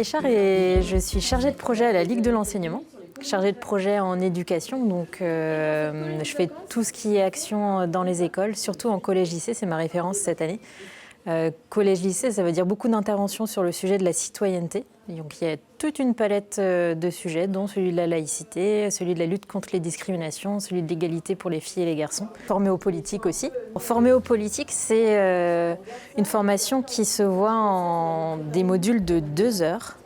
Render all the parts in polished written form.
Richard et je suis chargée de projet à la Ligue de l'enseignement, chargée de projet en éducation, donc je fais tout ce qui est action dans les écoles, surtout en collège-lycée, c'est ma référence cette année. Collège-lycée, ça veut dire beaucoup d'interventions sur le sujet de la citoyenneté. Donc il y a toute une palette de sujets, dont celui de la laïcité, celui de la lutte contre les discriminations, celui de l'égalité pour les filles et les garçons. Formé aux politiques aussi. Formé aux politiques, c'est une formation qui se voit en des modules de 2 heures.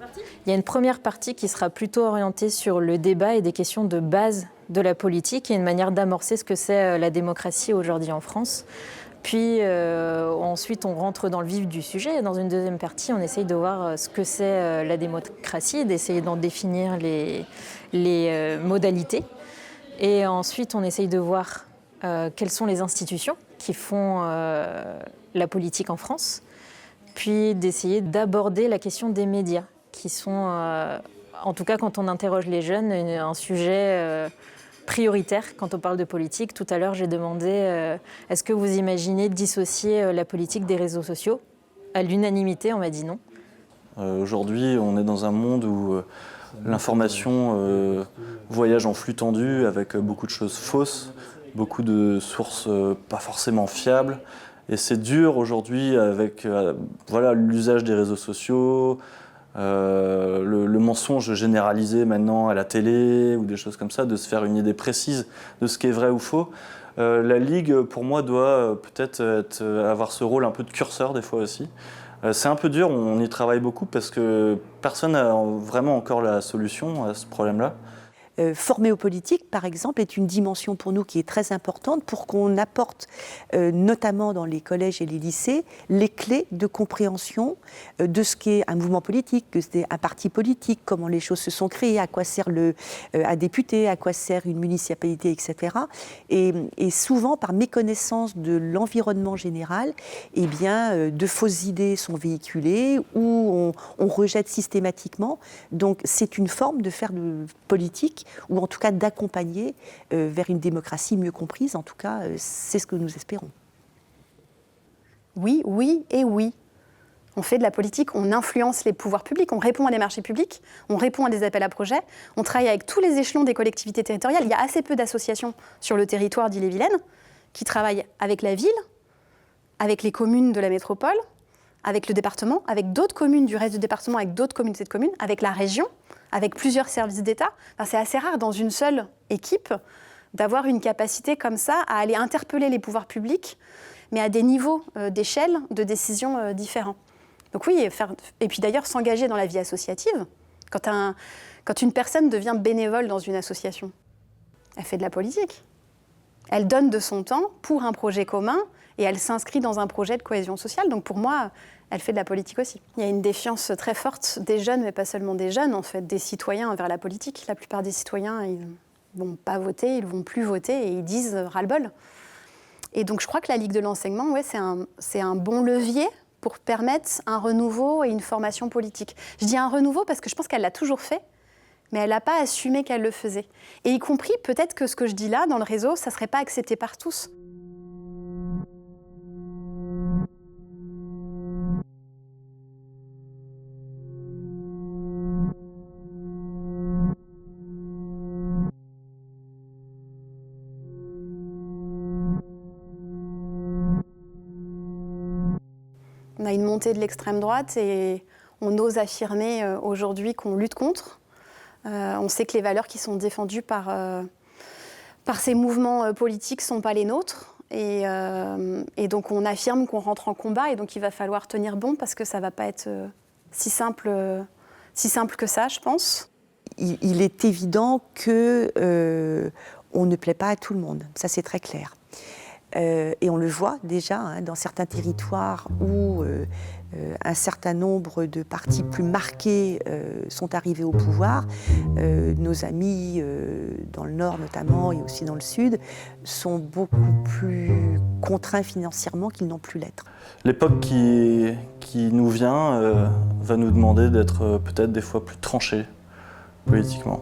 Il y a une première partie qui sera plutôt orientée sur le débat et des questions de base de la politique et une manière d'amorcer ce que c'est la démocratie aujourd'hui en France. Puis ensuite, on rentre dans le vif du sujet. Dans une deuxième partie, on essaye de voir ce que c'est la démocratie, d'essayer d'en définir les modalités. Et ensuite, on essaye de voir quelles sont les institutions qui font la politique en France. Puis d'essayer d'aborder la question des médias, qui sont, en tout cas quand on interroge les jeunes, un sujet prioritaire quand on parle de politique. Tout à l'heure, j'ai demandé est-ce que vous imaginez dissocier la politique des réseaux sociaux? À l'unanimité, on m'a dit non. Aujourd'hui, on est dans un monde où l'information voyage en flux tendu avec beaucoup de choses fausses, beaucoup de sources pas forcément fiables. Et c'est dur aujourd'hui avec voilà, l'usage des réseaux sociaux, le mensonge généralisé maintenant à la télé ou des choses comme ça, de se faire une idée précise de ce qui est vrai ou faux. La Ligue, pour moi, doit peut-être avoir ce rôle un peu de curseur des fois aussi. C'est un peu dur, on y travaille beaucoup parce que personne n'a vraiment encore la solution à ce problème-là. Former aux politiques, par exemple, est une dimension pour nous qui est très importante pour qu'on apporte, notamment dans les collèges et les lycées, les clés de compréhension de ce qu'est un mouvement politique, que c'est un parti politique, comment les choses se sont créées, à quoi sert un député, à quoi sert une municipalité, etc. Et souvent, par méconnaissance de l'environnement général, eh bien, de fausses idées sont véhiculées ou on rejette systématiquement. Donc, c'est une forme de faire de politique, ou en tout cas d'accompagner vers une démocratie mieux comprise. En tout cas, c'est ce que nous espérons. Oui, oui et oui. On fait de la politique, on influence les pouvoirs publics, on répond à des marchés publics, on répond à des appels à projets, on travaille avec tous les échelons des collectivités territoriales. Il y a assez peu d'associations sur le territoire d'Ille-et-Vilaine qui travaillent avec la ville, avec les communes de la métropole, avec le département, avec d'autres communes du reste du département, avec d'autres communautés de communes, avec la région, avec plusieurs services d'État. Enfin, c'est assez rare dans une seule équipe d'avoir une capacité comme ça à aller interpeller les pouvoirs publics, mais à des niveaux d'échelle, de décision différents. Donc oui, et puis d'ailleurs s'engager dans la vie associative. Quand une personne devient bénévole dans une association, elle fait de la politique. Elle donne de son temps pour un projet commun et elle s'inscrit dans un projet de cohésion sociale. Donc pour moi, elle fait de la politique aussi. Il y a une défiance très forte des jeunes, mais pas seulement des jeunes, en fait, des citoyens envers la politique. La plupart des citoyens, ils ne vont pas voter, ils ne vont plus voter et ils disent ras-le-bol. Et donc je crois que la Ligue de l'enseignement, ouais, c'est un bon levier pour permettre un renouveau et une formation politique. Je dis un renouveau parce que je pense qu'elle l'a toujours fait, mais elle n'a pas assumé qu'elle le faisait. Et y compris, peut-être que ce que je dis là, dans le réseau, ça ne serait pas accepté par tous. On a une montée de l'extrême droite et on ose affirmer aujourd'hui qu'on lutte contre. On sait que les valeurs qui sont défendues par ces mouvements politiques ne sont pas les nôtres. Et donc on affirme qu'on rentre en combat et donc il va falloir tenir bon parce que ça ne va pas être si simple que ça, je pense. Il est évident qu'on ne plaît pas à tout le monde, ça c'est très clair. Et on le voit déjà dans certains territoires où un certain nombre de partis plus marqués sont arrivés au pouvoir. Nos amis dans le Nord notamment et aussi dans le Sud sont beaucoup plus contraints financièrement qu'ils n'ont pu l'être. L'époque qui nous vient va nous demander d'être peut-être des fois plus tranchés politiquement.